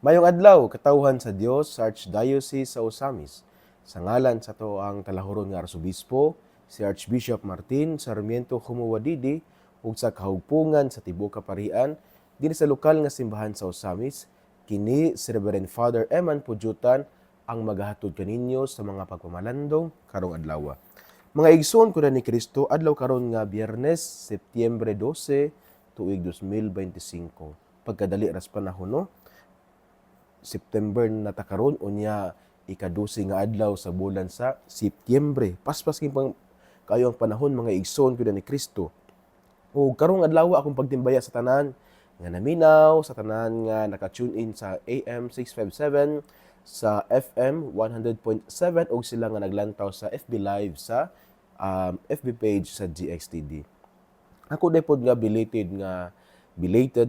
Mayong adlaw, katawhan sa Dios sa Archdiocese sa Osamis. Sa ngalan sa to ang talahuron nga Arsobispo, si Archbishop Martin Sarmiento Humuwadidi, ug sa kahugpungan sa Tibuok Kaparian, dinhi sa lokal nga simbahan sa Osamis, kini si Reverend Father Eman Pujutan ang magahatod kaninyo sa mga pagpamalandong karong adlaw. Mga igsoon ko na ni Kristo, adlaw karon nga Biyernes, Setyembre 12, tuig 2025. Pagkadali ras panahon, no? September na takaron unya ikadusi nga adlaw sa bulan sa Setyembre. Paspas king kayo ang panahon mga igsoon ko ni Kristo. O karong adlaw akong pagtimbaya sa tanan nga naminaw, sa tanan nga naka-tune in sa AM 657, sa FM 100.7 ug sila nga naglantaw sa FB Live sa FB page sa GXTD. Ako day pod nga belated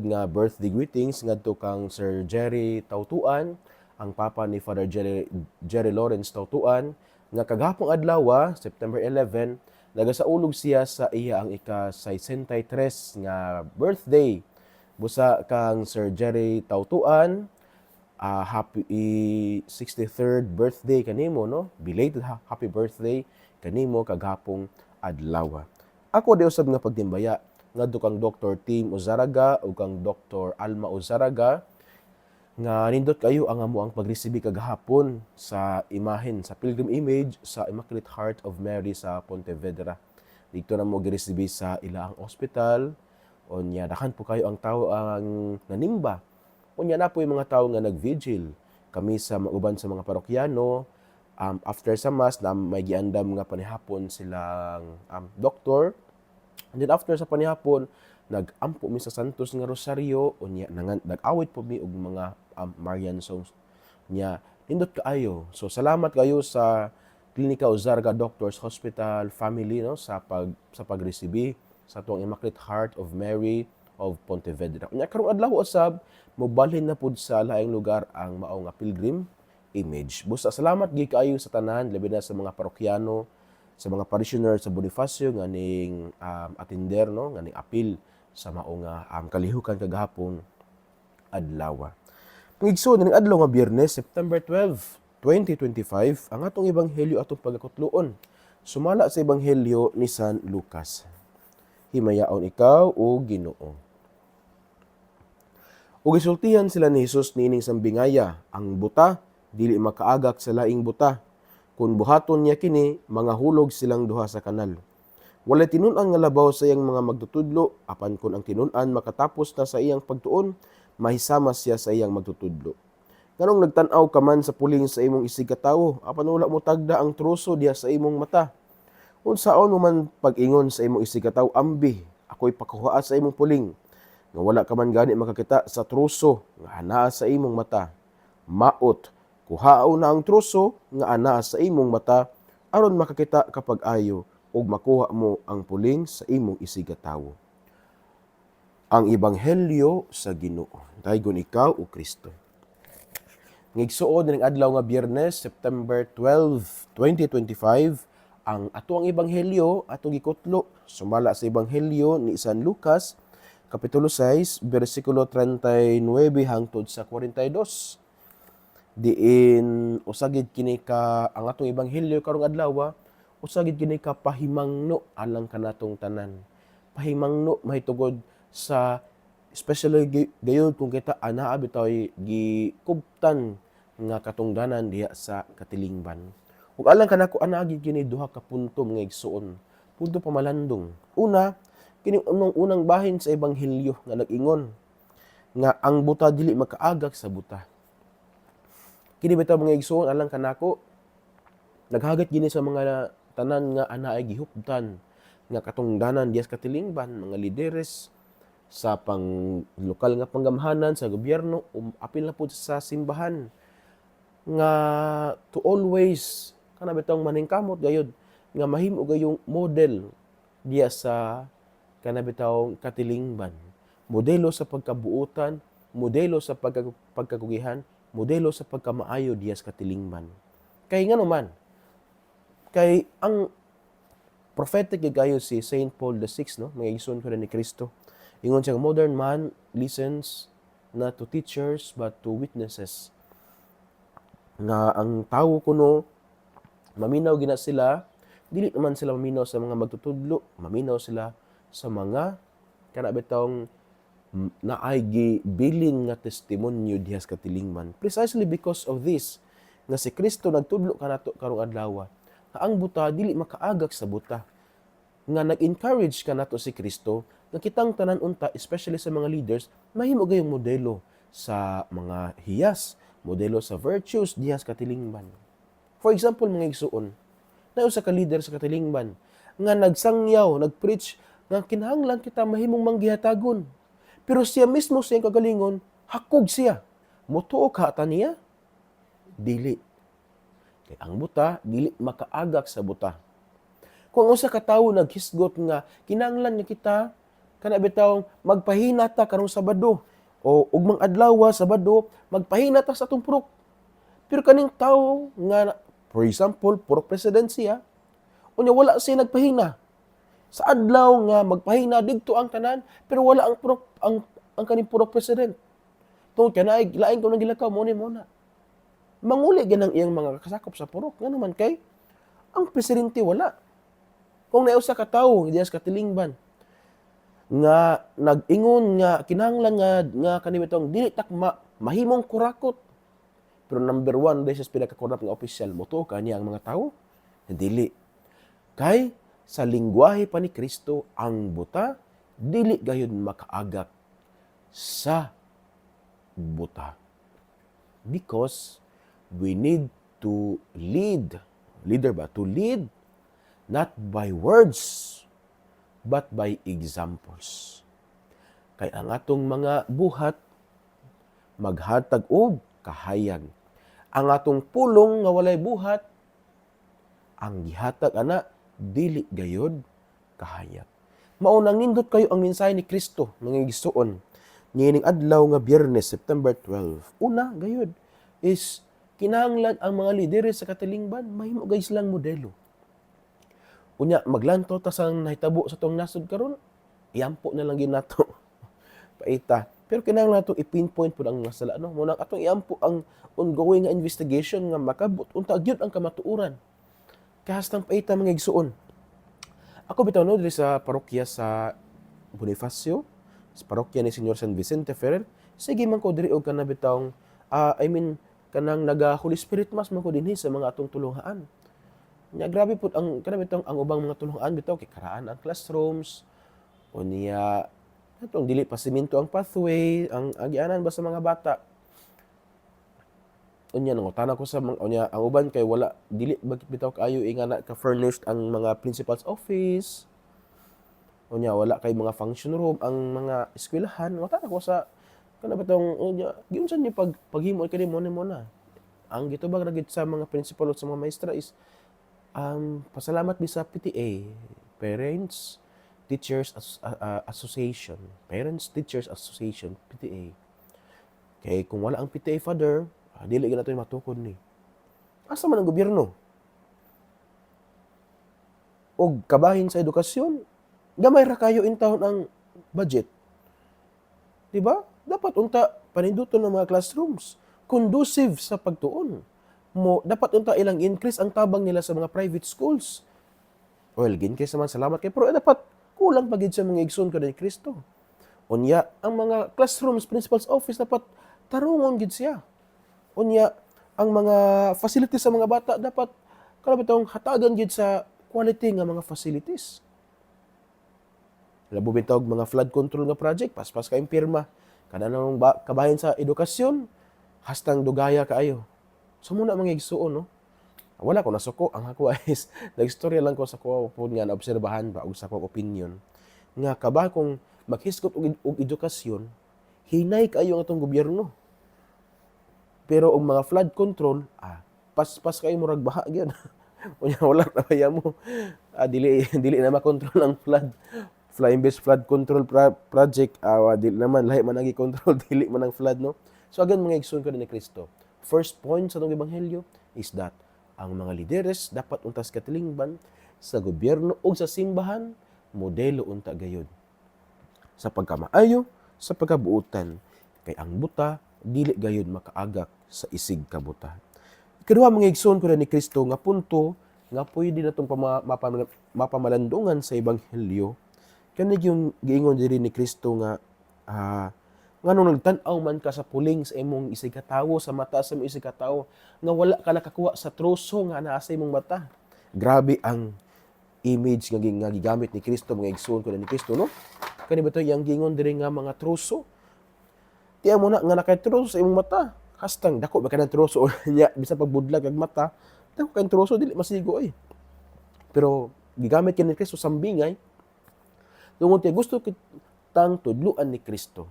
nga birthday greetings ngadto kang Sir Jerry Tautuan, ang papa ni Father Jerry Lawrence Tautuan, nga kagahapong adlaw, September 11, nagasaulog siya sa iya ang ika-63 nga birthday. Busa kang Sir Jerry Tautuan, happy 63rd birthday kanimo, no? Belated happy birthday kanimo kagahapong adlaw. Ako di usab nga pagtimbaya ngadto kang Dr. Tim Uzaraga o kang Dr. Alma Uzaraga nga nindot kayo ang amo ang pagresibi kagahapon sa imahen sa pilgrim image sa Immaculate Heart of Mary sa Pontevedra. Dito na mo giresibi sa ilaang ospital. Unya dakan po kayo ang tao ang nanimba. Unya na po yung mga tao nga nag-vigil. Kami sa uban sa mga parokyano, after sa mass na may giandam nga panihapon silang doktor. And then after sa panihapon, nag-ampo mi sa Santos nga Rosario, unya nag-awit po mi og mga Marian songs. Unya nindot kaayo. So salamat kayo sa Klinika Uzarga Doctors Hospital family, no, sa pagresibi sa tuwang Immaculate Heart of Mary of Pontevedra. Unya karong adlaw usab mobalhin na pud sa laing lugar ang mao nga pilgrim image. Busa salamat gi kaayo sa tanan, labi na sa mga parokyano, sa mga parishioner sa Bonifacio nga ning atender, no, nga ning apil sa mao nga kalihukan kagahapon adlaw. Pangigsoon ning adlaw nga Biyernes, September 12, 2025, ang atong ebanghelyo atong pagakutloon sumala sa ebanghelyo ni San Lucas. Himayaon ikaw o Ginoo. Ug gisultihan sila ni Hesus niining sambingaya, ang buta dili makaagak sa laing buta. Kung buhaton niya kini, mga hulog silang duha sa kanal. Walay tinun-an nga labaw sa iyang mga magtutudlo, apan kun ang tinun-an makatapos na sa iyang pagtuon, mahisama siya sa iyang magtutudlo. Nganong nagtan-aw ka man sa puling sa imong isig katawo, apan wala mo tagda ang truso diha sa imong mata. Unsaon mo man pag-ingon sa imong isig katawo, ambi, ako'y pakuhaa sa imong puling. Nga wala ka man gani makakita sa truso nga anaa sa imong mata. Maot, kuhao na ang truso nga anaa sa imong mata aron makakita kapag ayo ug makuha mo ang puling sa imong isig katawo. Ang ebanghelyo sa Ginoo. Daygon ikaw o Kristo. Ngigsuon ning adlaw nga Biyernes, September 12, 2025, ang atuang ebanghelyo atong gikutlo sumala sa ebanghelyo ni San Lucas kapitulo 6 bersikulo 39 hangtod sa 42. Diin usagid kini ka ang atong ebanghelyo karong adlaw, usagid kini ka pahimangno alang kanatong tanan. Pahimangno mahitungod sa especially gayon kung kita anaa bitaw gikubtan nga katungdanan diha sa katilingban. Ug alang kanako anaa gid kini duha ka punto nga igsuon. Punto pamalandong. Una, kini unang bahin sa ebanghelyo nga nag-ingon nga ang buta dili makaagak sa buta. Kini bitaw mga igsoon alang kanako naghagat gini sa mga tanan nga anaa gihuptan nga katungdanan diha sa katilingban, mga lideres sa lokal nga panggamhanan sa gobyerno, apil na pud sa simbahan nga to always kana bitaw maningkamot gayud nga mahimo gayong model diya sa kana bitaw katilingban. Modelo sa pagkabuutan, modelo sa pagkakugihan, modelo sa pagkamaayo diya sa katilingban. Kay ngano man, kay ang prophetic gayo si Saint Paul VI, no, mga igsoon ko na ni Kristo. Ingon siya, modern man listens na to teachers but to witnesses. Nga ang tawo kuno maminaw gina sila, dili naman sila maminaw sa mga magtutudlo, maminaw sila sa mga kana bitawng naay gibilin nga testimonyo diha sa katilingban. Precisely because of this, nga si Kristo nagtudlo kanato karong adlaw, nga ang buta dili makaagak sa buta. Nga nag-encourage kanato si Kristo nga kitang tanan unta, especially sa mga leaders, mahimo gayong modelo sa mga hiyas, modelo sa virtues diha sa katilingban. For example, mga igsuon, na usa ka leader sa katilingban nga nagsangyaw, nagpreach nga kinahanglan kita mahimong manggihatagon. Pero siya mismo sa iyang kagalingon, hakog siya. Mutuo ka ata niya? Dili. Kaya ang buta, dili makaagak sa buta. Kung usa ka tawo naghisgot nga kinahanglan niya kita kana bitawng magpahina ta karong Sabado o ugmang adlaw Sabado magpahina ta sa atong purok. Pero kaning tawo nga for example, purok president siya, unya wala siya nagpahina. Sa adlaw nga magpahina didto ang tanan, pero wala ang purok ang kaning purok president. Tungod kanay lain ko nang gilakaw mo ni muna. Manguli ganang iyang mga kasakop sa purok. Nga naman kay ang presidente wala. Kung nausa ka tawo diya sa katilingban nga nag-ingon nga kinahanglan nga kanibitong dili tak mahimong kurakot. Pero number one, dahil sa pinakakurap ng opisyal, moto ka niya ang mga tao? Dili. Kay sa lingwahe pa ni Kristo, ang buta, dili gayud makaagak sa buta. Because we need to lead. Leader ba? To lead not by words, but by examples. Kay ang atong mga buhat, maghatag og kahayag. Ang atong pulong nga walay buhat, ang gihatag ana dili gayod kahayag. Mao nang nindot kayo ang mensahe ni Kristo mga igsuon niining adlaw nga Biyernes, September 12. Una gayod is kinahanglan ang mga lideres sa katilingban mahimo gay silang modelo. Unya maglantaw ta sa nahitabo sa tong nasod karon, iampo na lang gyud nato. Paita. Pero kinahanglan nato i-pinpoint pud ang masala no. Muna atong iampo ang ongoing nga investigation nga makabot unta gyud ang kamatuoran. Kahastang paita mga igsuon. Ako bitaw no diri sa parokya sa Bonifacio, sa parokya ni Señor San Vicente Ferrer. Sige man ko diri og kana bitawng kanang naga Holy Spirit Mass man ko dinhi sa mga atong tulungaan. Nya grabe pud ang kana bitawng ang ubang mga tulungaan bitaw kay karaan ang classrooms. Unya atong dili pa semento ang pathway, ang agianan ba sa mga bata. Unya nangutan ko sa mga unya ang uban kay wala dili bitaw kaayo ingana ka furnished ang mga principal's office. Unya wala kay mga function room ang mga eskwelahan. Nangutan ko sa kana bitong unya giunsan ni paghimo kani mo na. Ang gitubag ra gid sa mga principal at sa mga maestra is pasalamat mi sa PTA, Parents Teachers Association, Parents Teachers Association, PTA. Kay kung wala ang PTA father, dili gyud nato matukod ni. Asa man ang gobyerno? Og kabahin sa edukasyon, gamay ra kayo in taon ang budget. Di ba? Dapat unta paninduton ng mga classrooms conducive sa pagtuon. Dapat unta ilang increase ang tabang nila sa mga private schools. Well, ginkay naman salamat kay pero dapat kulang pagid sa mga igsoon kada ni Kristo. Unya, ang mga classrooms, principal's office dapat tarungon gid siya. Unya, ang mga facilities sa mga bata dapat kada bitong hatagan gid sa quality nga mga facilities. Labo bitaw mga flood control nga project, paspas kay pirma. Kada nang kabahin sa edukasyon, hastang dugaya kaayo. So muna mga igsuon no. Wala ko nasuko ang ako is nagstorya lang ko sa ko pud nga naobserbahan ba og sa ko opinion nga kabay kung maghisgot og edukasyon hinay kayo ang atong gobyerno. Pero og mga flood control paspas kayo murag baha gyud. Unya wala na kaya mo dili na makontrol ang flood. Flying based flood control project dili naman lahi man ang i-control dili man ang flood no. So again mga igsoon ko ni Kristo. First point sa atong ebanghelyo is that ang mga lideres dapat untas katilingban sa gobyerno o sa simbahan, modelo unta gayud. Sa pagkamaayo, sa pagkabuutan. Kay ang buta dili gayud makaagak sa isig ka buta. Ikaduha mga igsoon ko ni Kristo nga punto nga pwede natong mapamalandungan sa ebanghelyo kani yung giingon diri ni Kristo nga nganong nagtan-aw man ka sa puling sa imong isig katawo, sa mata sa imong isig katawo, nga wala ka nakakuha sa troso nga naa sa imong mata. Grabe ang image nga gigamit ni Kristo, mga igsoon ko ni Kristo, no? Kani ba ito yung gingon diri nga mga troso? Tiyan mo na nga nakay-troso sa imong mata. Hastang dako ba ka ng troso niya bisan pagbudlag kag mata, dako kay troso dili masigo ay. Pero gigamit kini Kristo sambingay tungod kay gusto kitang tudluan ni Kristo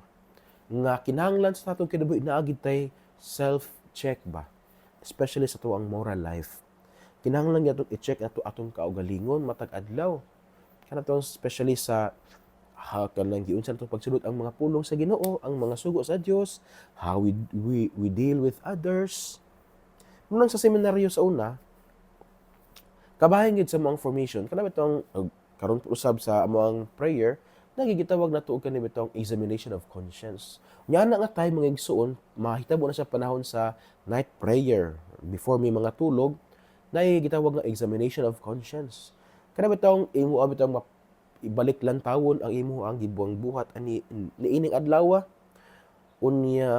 nga kinahanglan sa atong kinabuhi naagid tay self-check ba, especially sa tuang moral life. Kinahanglan gyud i-check ato atong kaugalingon matag adlaw. Kanato especially sa kanang giunsa nato pagsulod ang mga pulong sa Ginoo, ang mga sugo sa Dios, how we deal with others. Nung sa seminaryo sa una, kabahin gid sa mga formation, kana bitong karon usab sa among prayer, nagigitawag nato og kani bitong examination of conscience. Nya na nga tay mga igsoon, mahitabo na sa panahon sa night prayer before may mga tulog, nagigitawag nga examination of conscience. Kana bitong imo bitong ibalik lantawon ang imo ang gibuang buhat ani niining adlaw, unya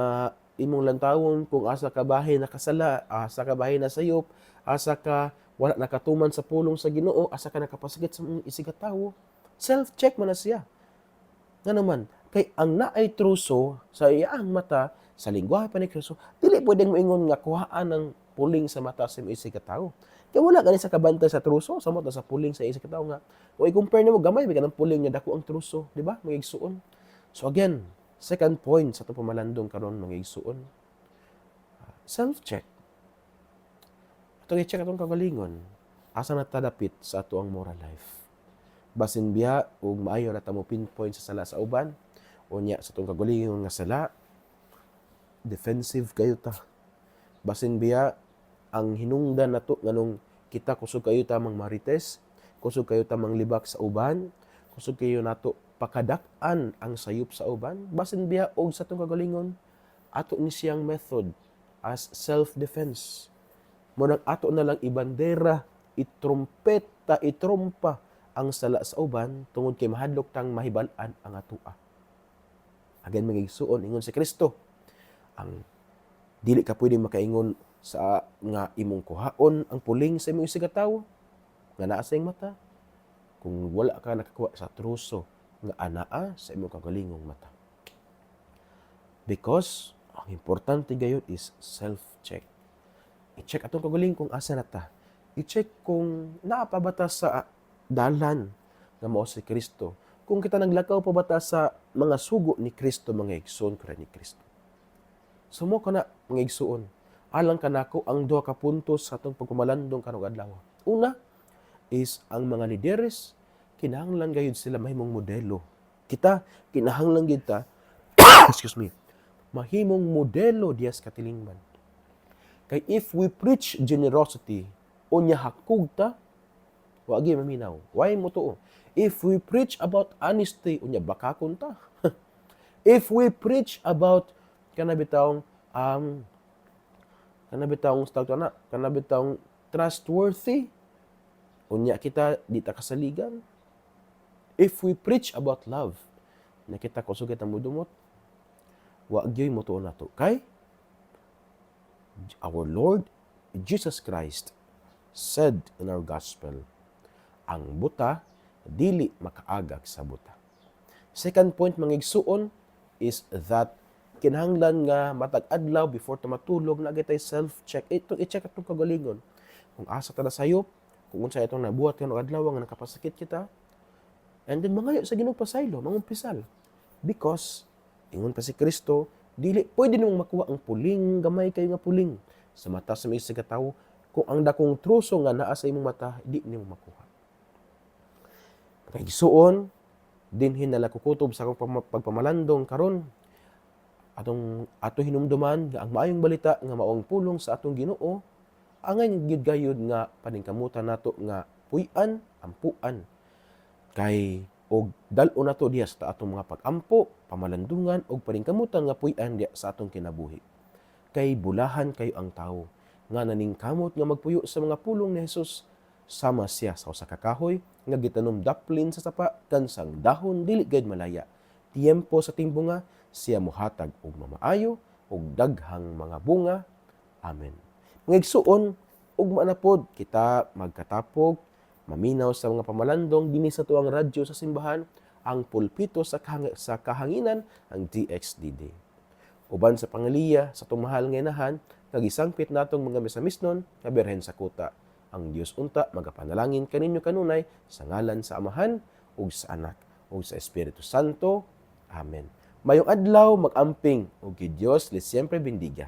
imong lantawon kung asa ka bahin nakasala, asa ka bahin nasayop, asa ka wala nakatuman sa pulong sa Ginoo, asa ka nakapasakit sa isig katawo. Self-check man na siya. Nga naman, kay ang naay truso sa iyang mata, sa lingwahe pa ni Kristo, dili pwedeng moingon nga kuhaan ng puling sa mata sa isig katawo. Kaya wala gani sa kabantay sa truso, sa mata sa puling sa isig katawo nga. Kung i-compare nimo gamay ba kanang puling niya dako ang truso, di ba? Mga igsuon. So again, second point sa itong pamalandong karon mga igsuon. Self-check. Itong i-check atong kagalingon, asa na tadapit sa ato ang moral life. Basin biya ug maayo na ta mo pinpoint sa sala sa uban, unya sa itong kagalingon nga sala, defensive kayo ta. Basin biya ang hinungdan nato nganong kita kusog kayo ta mang marites, kusog kayo ta mang libak sa uban, kusog kayo nato pakadak-an ang sayop sa uban, basin biya og sa itong kagalingon, ato ni siyang method as self-defense. Munang ato na lang ibandera, itrumpeta, itrumpa ang sala sa uban tungod kay mahadlok tang mahibal-an ang atua. Again mga igsuon, ingon si Kristo, ang dili ka pwede makaingon sa nga imong kuhaon ang puling sa imong isig katawo nga naa sa imong mata kung wala ka nakakuha sa truso nga anaa sa imong kagalingong mata. Because ang importante gayon is self-check. I-check atong kagaling kung asa na ta. I-check kung naapabata sa dalan nga mao si Kristo. Kung kita naglakaw pa bata sa mga sugo ni Kristo, mga igsoon ko ni Kristo. Sumo ka na, mga igsoon. Alang ka nako ang duha ka puntos sa atong pagpamalandong karong adlaw. Una is ang mga lideres, kinahanglan gayud sila mahimong modelo. Kita, kinahanglan gid ta, excuse me, mahimong modelo diyas katilingban. Kay if we preach generosity, unya hakog ta, wagi maminaw. Why mo to? If we preach about honesty, unya bakakon ta. If we preach about kanabitawng trustworthy, unya kita di ta kasaligan. If we preach about love, na kita kusugit ang mudumot, wagyoy mo to nato. Kay our Lord Jesus Christ said in our gospel, ang buta dili makaagak sa buta. Second point mga igsuon is that kinahanglan nga matag adlaw before ta matulog na gitay self-check. Ito i-check atong kagalingon. Kung asa ta nasayop, kung unsa itong nabuhat kanang adlaw nga nakapasakit kita. And then mangayo sa Ginoo pasaylo, mangumpisal. Because ingon pa si Kristo, dili pwede nimong makuha ang puling, gamay kayo nga puling sa mata sa mga isig katawo kung ang dakong truso nga naa sa imong mata di nimo makuha. Kay gisuon dinhin nala kukutob sa akong pagpamalandong karon ato hinumduman nga ang maayong balita nga maong pulong sa atong Ginoo angay gyud gayud nga paningkamutan nato nga puy-an, ampuan. Kay og dal-o na to diha sa atong mga pag-ampo, pamalandungan og paningkamutan nga puy-an diha sa atong kinabuhi. Kay bulahan kayo ang tawo nga naningkamot nga magpuyo sa mga pulong ni Hesus, sama siya sa usa ka kahoy nga gitanom daplin sa sapa kansang dahon dili gayud malaya. Tiempo sa timbunga siya mohatag og mamaayo og daghang mga bunga. Amen. Mga igsuon, ugma na pod kita magkatapog maminaw sa mga pamalandong dinhi sa tuang radyo sa simbahan, ang pulpito sa kahanginan, ang DXDD. Uban sa pangaliya sa tumahal nga inahan, nagisangpit natong mga misamisnon nga Birhen sa Kuta. Ang Dios unta magapanalangin kaninyo kanunay sa ngalan sa Amahan ug sa Anak ug sa Espiritu Santo. Amen. Mayong adlaw, mag-amping ug Dios les siempre bendiga.